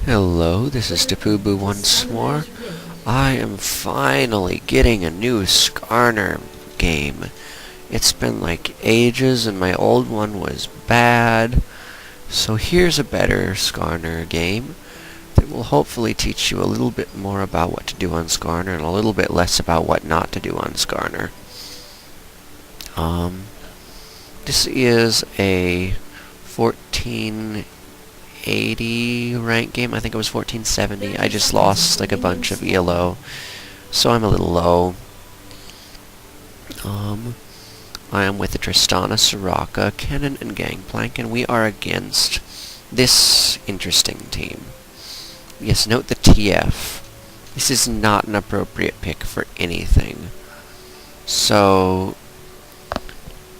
Hello, this is Tapubu once more. I am finally getting a new Skarner game. It's been like ages and my old one was bad. So here's a better Skarner game that will hopefully teach you a little bit more about what to do on Skarner and a little bit less about what not to do on Skarner. This is a 1480 rank game. I think it was 1470. I just lost like a bunch of ELO, so I'm a little low. I am with the Tristana, Soraka, Cannon, and Gangplank, and we are against this interesting team. Yes, note the TF. This is not an appropriate pick for anything. So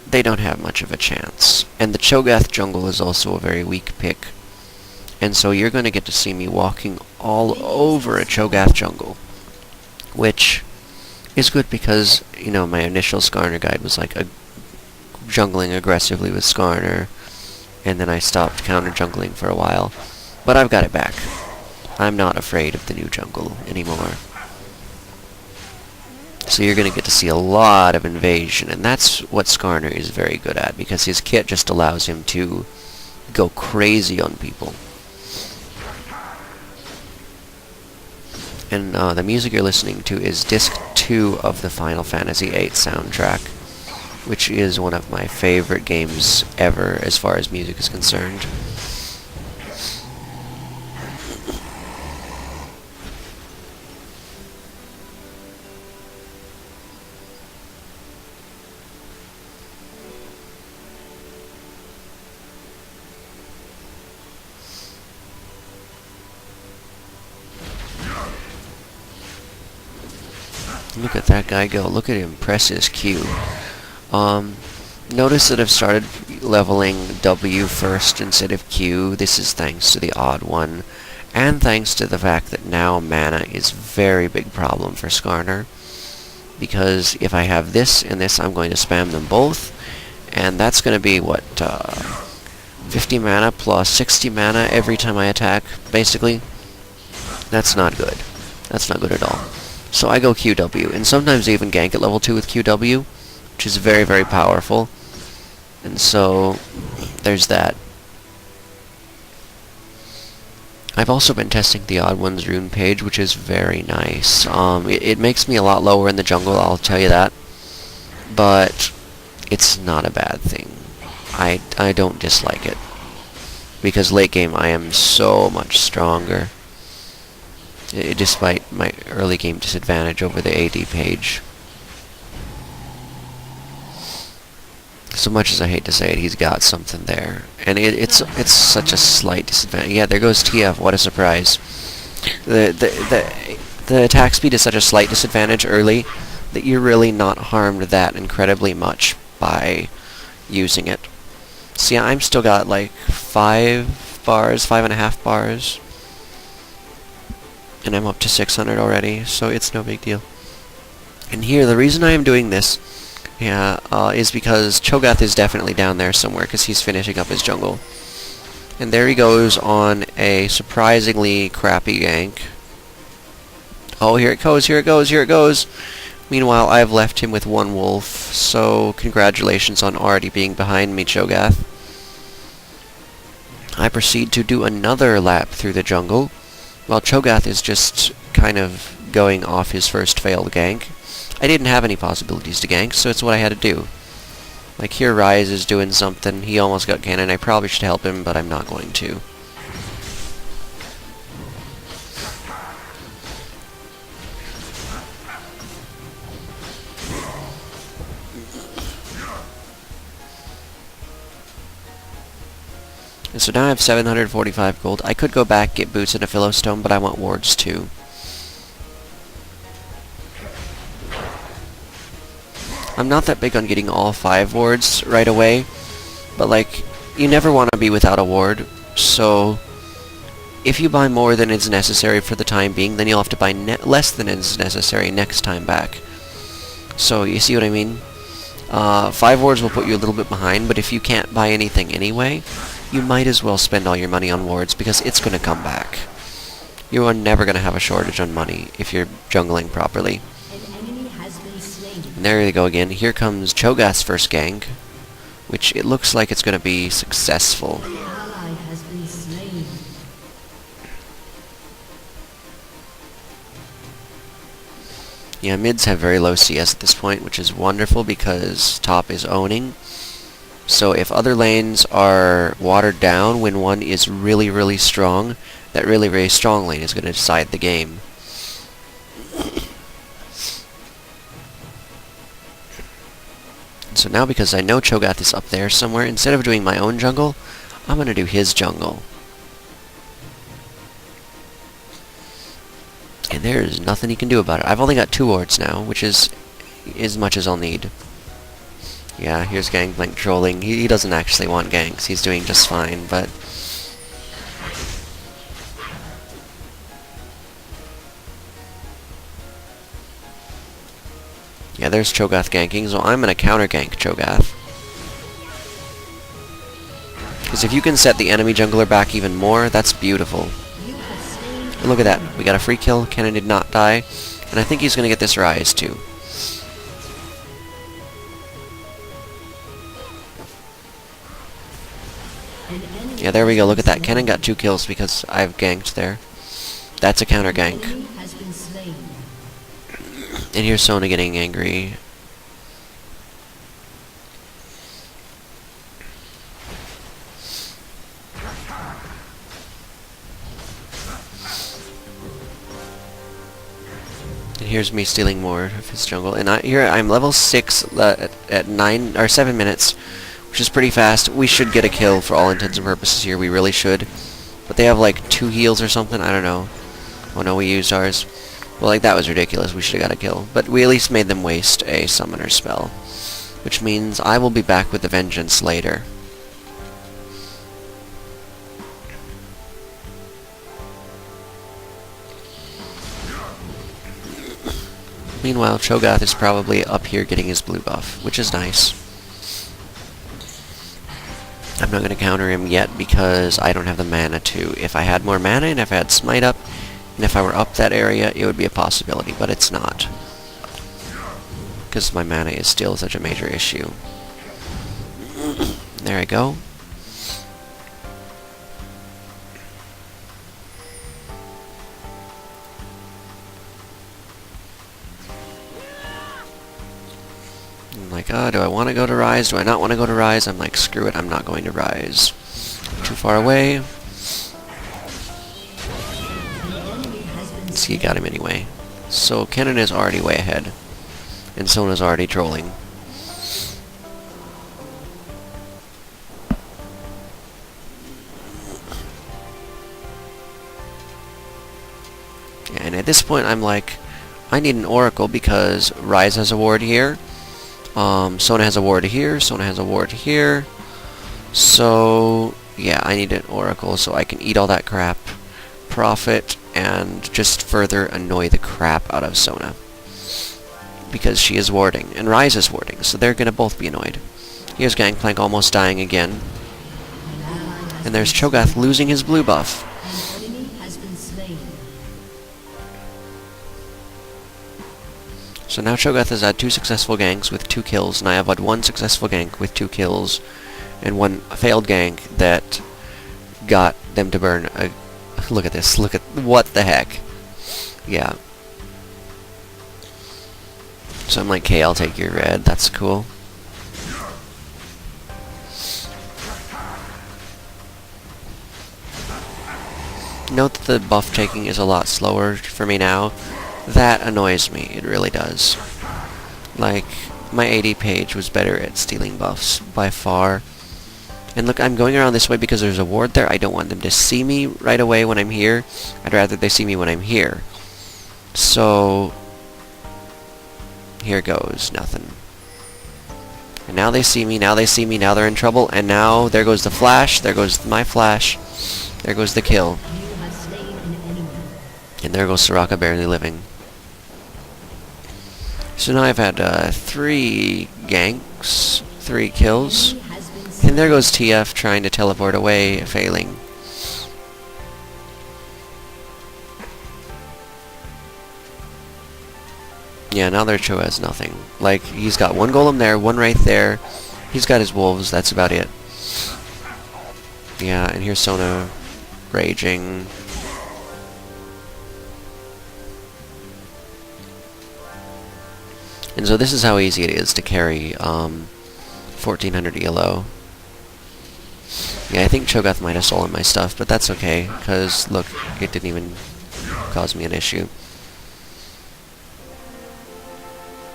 they don't have much of a chance. And the Cho'Gath jungle is also a very weak pick. And so you're going to get to see me walking all over a Cho'Gath jungle. Which is good because, you know, my initial Skarner guide was like jungling aggressively with Skarner. And then I stopped counter-jungling for a while. But I've got it back. I'm not afraid of the new jungle anymore. So you're going to get to see a lot of invasion, and that's what Skarner is very good at, because his kit just allows him to go crazy on people. And the music you're listening to is Disc 2 of the Final Fantasy VIII soundtrack, which is one of my favorite games ever as far as music is concerned. Look at that guy go. Look at him press his Q. Notice that I've started leveling W first instead of Q. This is thanks to the odd one, and thanks to the fact that now mana is a very big problem for Skarner. Because if I have this and this, I'm going to spam them both, and that's going to be, what, 50 mana plus 60 mana every time I attack, basically. That's not good. That's not good at all. So I go QW, and sometimes I even gank at level 2 with QW, which is very, very powerful. And so, there's that. I've also been testing the Odd Ones rune page, which is very nice. It makes me a lot lower in the jungle, I'll tell you that. But it's not a bad thing. I don't dislike it. Because late game I am so much stronger. Despite my early game disadvantage over the AD page. So much as I hate to say it, he's got something there. And it's such a slight disadvantage. Yeah, there goes TF, what a surprise. The attack speed is such a slight disadvantage early that you're really not harmed that incredibly much by using it. See, I'm still got like 5 bars, 5.5 bars. And I'm up to 600 already, so it's no big deal. And here, the reason I am doing this is because Cho'Gath is definitely down there somewhere, because he's finishing up his jungle. And there he goes on a surprisingly crappy gank. Oh, here it goes, here it goes, here it goes! Meanwhile, I've left him with one wolf, so congratulations on already being behind me, Cho'Gath. I proceed to do another lap through the jungle, while Cho'Gath is just kind of going off his first failed gank. I didn't have any possibilities to gank, so it's what I had to do. Like here Rise is doing something, he almost got cannon, I probably should help him, but I'm not going to. And so now I have 745 gold. I could go back, get boots and a Philostone, but I want wards too. I'm not that big on getting all 5 wards right away, but like, you never want to be without a ward, so if you buy more than is necessary for the time being, then you'll have to buy less than is necessary next time back. So, you see what I mean? 5 wards will put you a little bit behind, but if you can't buy anything anyway, you might as well spend all your money on wards, because it's going to come back. You are never going to have a shortage on money if you're jungling properly. And there you go again. Here comes Cho'Gath's first gank, which it looks like it's going to be successful. Yeah, mids have very low CS at this point, which is wonderful because top is owning. So if other lanes are watered down when one is really, really strong, that really, really strong lane is going to decide the game. So now because I know Cho'Gath is up there somewhere, instead of doing my own jungle, I'm going to do his jungle. And there is nothing he can do about it. I've only got 2 wards now, which is as much as I'll need. Yeah, here's Gangplank trolling. He doesn't actually want ganks. He's doing just fine, but... yeah, there's Cho'Gath ganking, so I'm going to counter-gank Cho'Gath. Because if you can set the enemy jungler back even more, that's beautiful. And look at that. We got a free kill. Kennen did not die. And I think he's going to get this Rise, too. Yeah, there we go. Look at that. Kennen got 2 kills because I've ganked there. That's a counter gank. And here's Sona getting angry. And here's me stealing more of his jungle. And here I'm level 6 at 9 or 7 minutes, which is pretty fast. We should get a kill for all intents and purposes here. We really should. But they have like 2 heals or something. I don't know. Oh no, we used ours. Well, like, that was ridiculous. We should have got a kill. But we at least made them waste a summoner spell. Which means I will be back with the vengeance later. Meanwhile, Cho'Gath is probably up here getting his blue buff, which is nice. I'm not going to counter him yet because I don't have the mana to. If I had more mana and if I had Smite up, and if I were up that area, it would be a possibility, but it's not. Because my mana is still such a major issue. There I go. I'm like, oh, do I want to go to Rise? Do I not want to go to Rise? I'm like, screw it, I'm not going to Rise. Too far away. He got him anyway. So Kennen is already way ahead. And Sona's already trolling. And at this point I'm like, I need an Oracle because Rise has a ward here. Sona has a ward here. Sona has a ward here. So yeah, I need an Oracle so I can eat all that crap, profit, and just further annoy the crap out of Sona. Because she is warding, and Rise is warding, so they're gonna both be annoyed. Here's Gangplank almost dying again. And there's Cho'Gath losing his blue buff. So now Cho'Gath has had 2 successful ganks with 2 kills, and I have had 1 successful gank with 2 kills, and 1 failed gank that got them to burn a... Look at this. Look at... what the heck? Yeah. So I'm like, okay, I'll take your red. That's cool. Note that the buff taking is a lot slower for me now. That annoys me. It really does. Like, my AD page was better at stealing buffs by far. And look, I'm going around this way because there's a ward there. I don't want them to see me right away when I'm here. I'd rather they see me when I'm here. So, here goes nothing. And now they see me, now they see me, now they're in trouble, and now there goes the flash, there goes my flash, there goes the kill. And there goes Soraka barely living. So now I've had 3 ganks, 3 kills. And there goes TF trying to teleport away, failing. Yeah, now their Cho has nothing. Like, he's got one golem there, one right there. He's got his wolves, that's about it. Yeah, and here's Sona raging. And so this is how easy it is to carry 1400 ELO. Yeah, I think Cho'Gath might have stolen my stuff, but that's okay, because, look, it didn't even cause me an issue.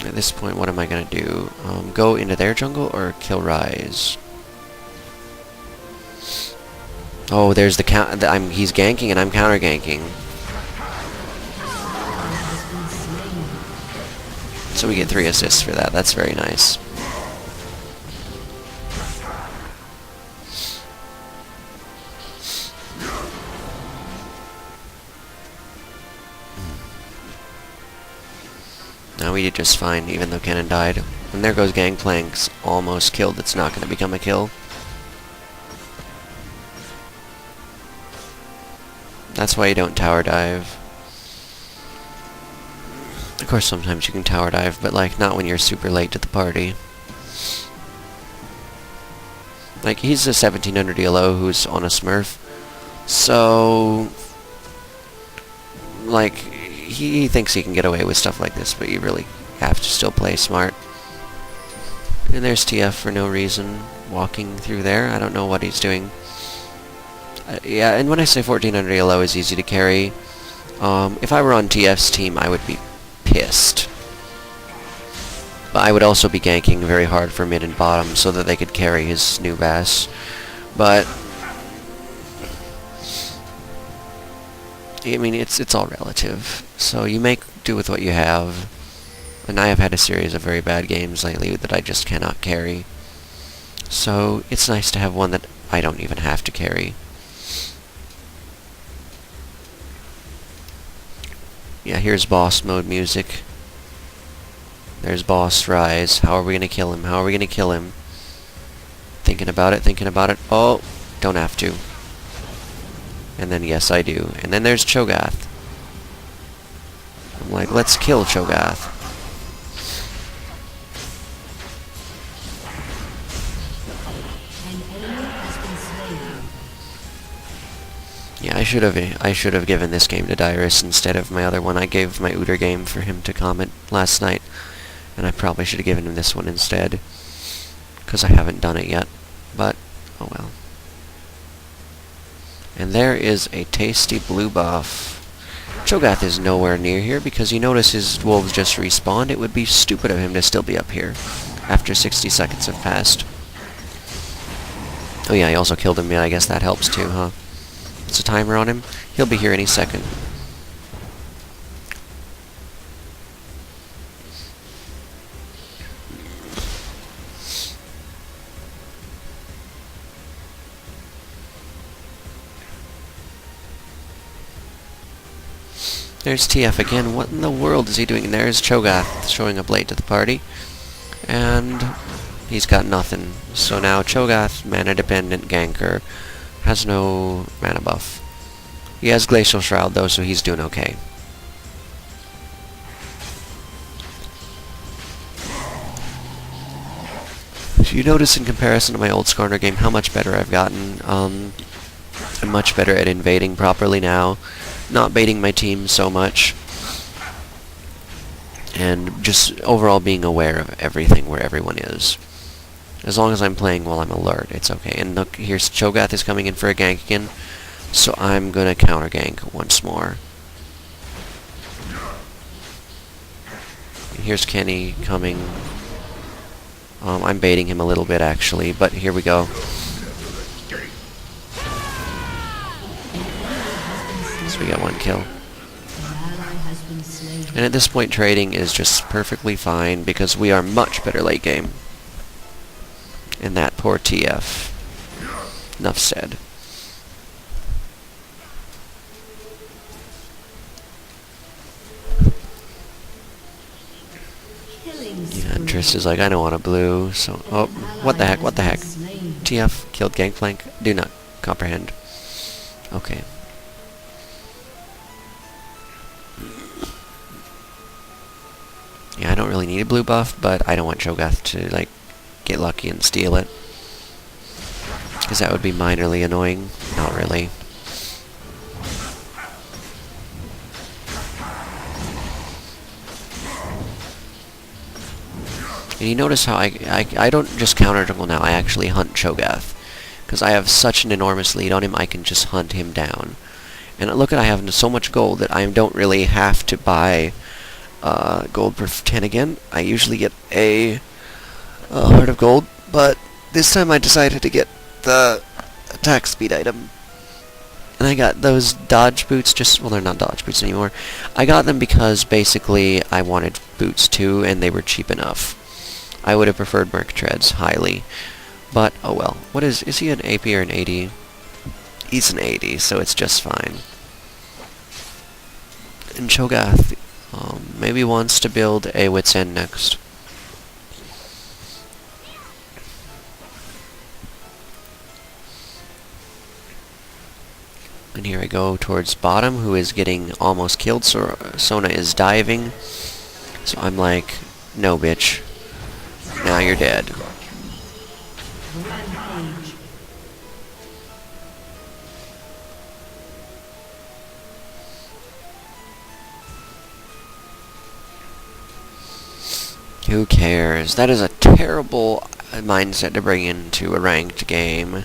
At this point, what am I going to do? Go into their jungle or kill Rise? Oh, there's the count. He's ganking and I'm counter-ganking. So we get 3 assists for that. That's very nice. Now we did just fine, even though Cannon died. And there goes Gangplank's almost killed. It's not going to become a kill. That's why you don't tower dive. Of course, sometimes you can tower dive, but like not when you're super late to the party. Like, he's a 1700 ELO who's on a Smurf. So, like, he thinks he can get away with stuff like this, but you really have to still play smart. And there's TF for no reason, walking through there. I don't know what he's doing. Yeah, and when I say 1400 ELO is easy to carry, if I were on TF's team, I would be pissed. But I would also be ganking very hard for mid and bottom so that they could carry his new Bass. But I mean, it's all relative. So you make do with what you have. And I have had a series of very bad games lately that I just cannot carry. So it's nice to have one that I don't even have to carry. Yeah, here's boss mode music. There's boss Rise. How are we gonna kill him? How are we gonna kill him? Thinking about it, thinking about it. Oh, don't have to. And then yes, I do. And then there's Cho'Gath. I'm like, let's kill Cho'Gath. Yeah, I should have given this game to Dyrus instead of my other one. I gave my Uter game for him to comment last night, and I probably should have given him this one instead, because I haven't done it yet. But oh well. And there is a tasty blue buff. Cho'Gath is nowhere near here because you notice his wolves just respawned. It would be stupid of him to still be up here after 60 seconds have passed. Oh yeah, he also killed him. Yeah, I guess that helps too, huh? It's a timer on him. He'll be here any second. There's TF again. What in the world is he doing? And there's Cho'Gath showing up late to the party. And he's got nothing. So now Cho'Gath, mana-dependent ganker, has no mana buff. He has Glacial Shroud though, so he's doing okay. So you notice in comparison to my old Skarner game how much better I've gotten. I'm much better at invading properly now, not baiting my team so much, and just overall being aware of everything where everyone is. As long as I'm playing while I'm alert, it's okay. And look, here's Cho'Gath is coming in for a gank again, so I'm gonna counter gank once more. And here's Kenny coming. I'm baiting him a little bit actually, but here we go. So we got one kill. And at this point trading is just perfectly fine because we are much better late game. And that poor TF. Enough said. Yeah, and Triss is like, I don't want a blue, so... Oh, what the heck, what the heck? TF killed Gangplank? Do not comprehend. Okay. Yeah, I don't really need a blue buff, but I don't want Cho'Gath to, like, get lucky and steal it. Because that would be minorly annoying. Not really. And you notice how I don't just counter jungle now, I actually hunt Cho'Gath. Because I have such an enormous lead on him, I can just hunt him down. And look at, I have so much gold that I don't really have to buy gold per 10 again. I usually get a heart of gold, but this time I decided to get the attack speed item. And I got those dodge boots well, they're not dodge boots anymore. I got them because basically I wanted boots too, and they were cheap enough. I would have preferred Merc Treads highly. But, oh well. What is he an AP or an AD? He's an AD, so it's just fine. And Cho'Gath maybe wants to build a Wit's End next. And here I go towards bottom, who is getting almost killed, so Sona is diving. So I'm like, no bitch. Now you're dead. Who cares? That is a terrible mindset to bring into a ranked game.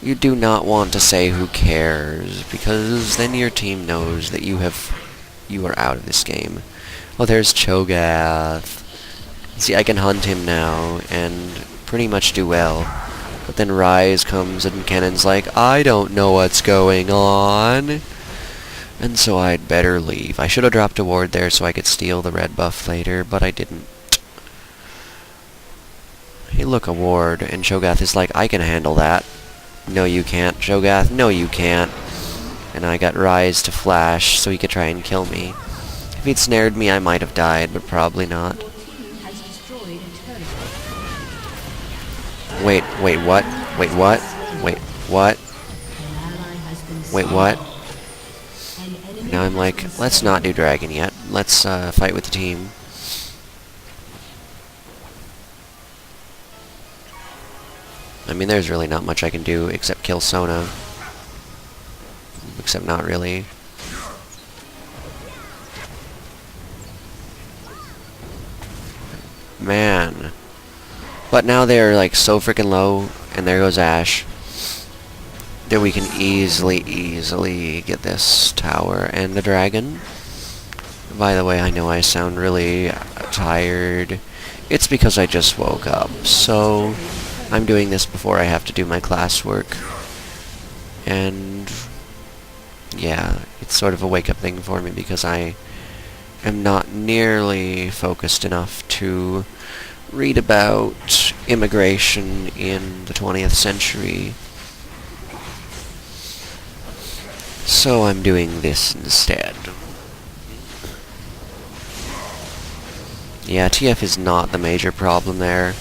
You do not want to say who cares, because then your team knows that you are out of this game. Oh, there's Cho'Gath. See, I can hunt him now, and pretty much do well. But then Ryze comes and Cannon's like, I don't know what's going on. And so I'd better leave. I should have dropped a ward there so I could steal the red buff later, but I didn't. Hey, look, a ward, and Cho'Gath is like, I can handle that. No, you can't, Cho'Gath. No, you can't. And I got Ryze to flash so he could try and kill me. If he'd snared me, I might have died, but probably not. Wait, what? Wait, what? Wait, what? Wait, what? Now I'm like, let's not do dragon yet. Let's fight with the team. I mean, there's really not much I can do except kill Sona. Except not really. Man. But now they're like so freaking low, and there goes Ashe. That we can easily get this tower and the dragon. By the way, I know I sound really tired. It's because I just woke up, so I'm doing this before I have to do my classwork. And yeah, it's sort of a wake-up thing for me because I am not nearly focused enough to read about immigration in the 20th century. So I'm doing this instead. Yeah, TF is not the major problem there.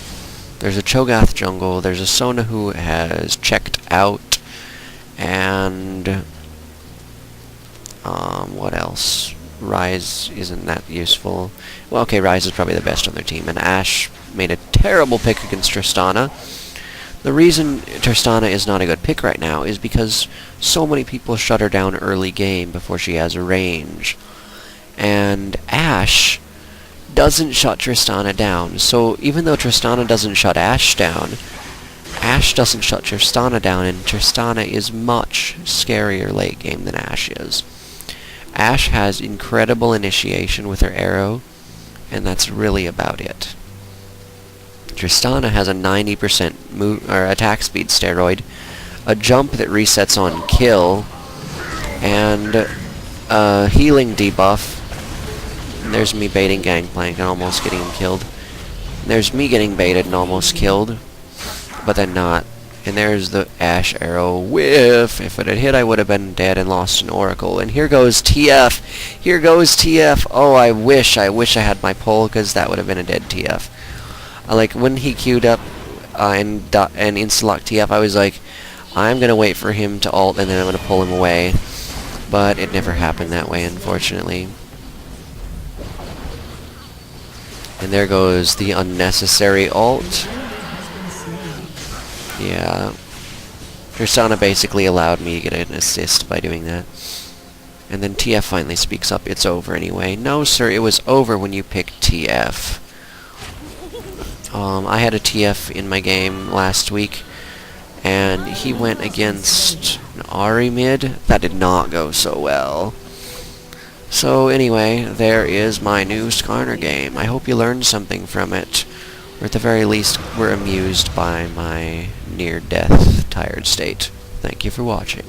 There's a Cho'Gath jungle, there's a Sona who has checked out, and what else? Ryze isn't that useful. Well, okay, Ryze is probably the best on their team, and Ashe made a terrible pick against Tristana. The reason Tristana is not a good pick right now is because so many people shut her down early game before she has a range. And Ashe doesn't shut Tristana down. So even though Tristana doesn't shut Ashe down, Ashe doesn't shut Tristana down, and Tristana is much scarier late game than Ashe is. Ashe has incredible initiation with her arrow, and that's really about it. Tristana has a 90% move or attack speed steroid, a jump that resets on kill, and a healing debuff. And there's me baiting Gangplank and almost getting him killed. And there's me getting baited and almost killed, but then not. And there's the Ashe arrow whiff. If it had hit, I would have been dead and lost an Oracle. And here goes TF. Here goes TF. Oh, I wish I had my pull, because that would have been a dead TF. Like, when he queued up and insta-locked TF, I was like, I'm going to wait for him to ult, and then I'm going to pull him away. But it never happened that way, unfortunately. And there goes the unnecessary ult. Yeah. Tristana basically allowed me to get an assist by doing that. And then TF finally speaks up. It's over anyway. No, sir, it was over when you picked TF. I had a TF in my game last week, and he went against an Ahri mid. That did not go so well. So anyway, there is my new Skarner game. I hope you learned something from it, or at the very least were amused by my near-death tired state. Thank you for watching.